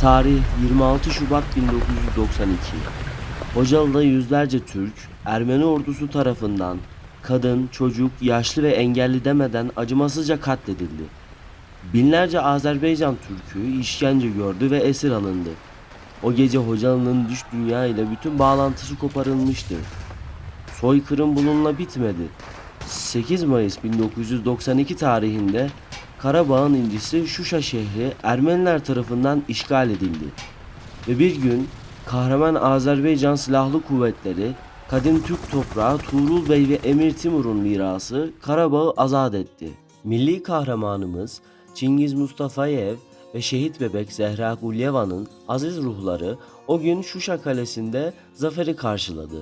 Tarih 26 Şubat 1992. Hocalı'da yüzlerce Türk, Ermeni ordusu tarafından kadın, çocuk, yaşlı ve engelli demeden acımasızca katledildi. Binlerce Azerbaycan Türk'ü işkence gördü ve esir alındı. O gece Hocalı'nın dış dünya ile bütün bağlantısı koparılmıştı. Soykırım bununla bitmedi. 8 Mayıs 1992 tarihinde Karabağ'ın incisi Şuşa şehri Ermeniler tarafından işgal edildi. Ve bir gün kahraman Azerbaycan Silahlı Kuvvetleri, kadim Türk toprağı Tuğrul Bey ve Emir Timur'un mirası Karabağ'ı azat etti. Milli kahramanımız Çingiz Mustafayev ve şehit bebek Zehra Gulyeva'nın aziz ruhları o gün Şuşa Kalesi'nde zaferi karşıladı.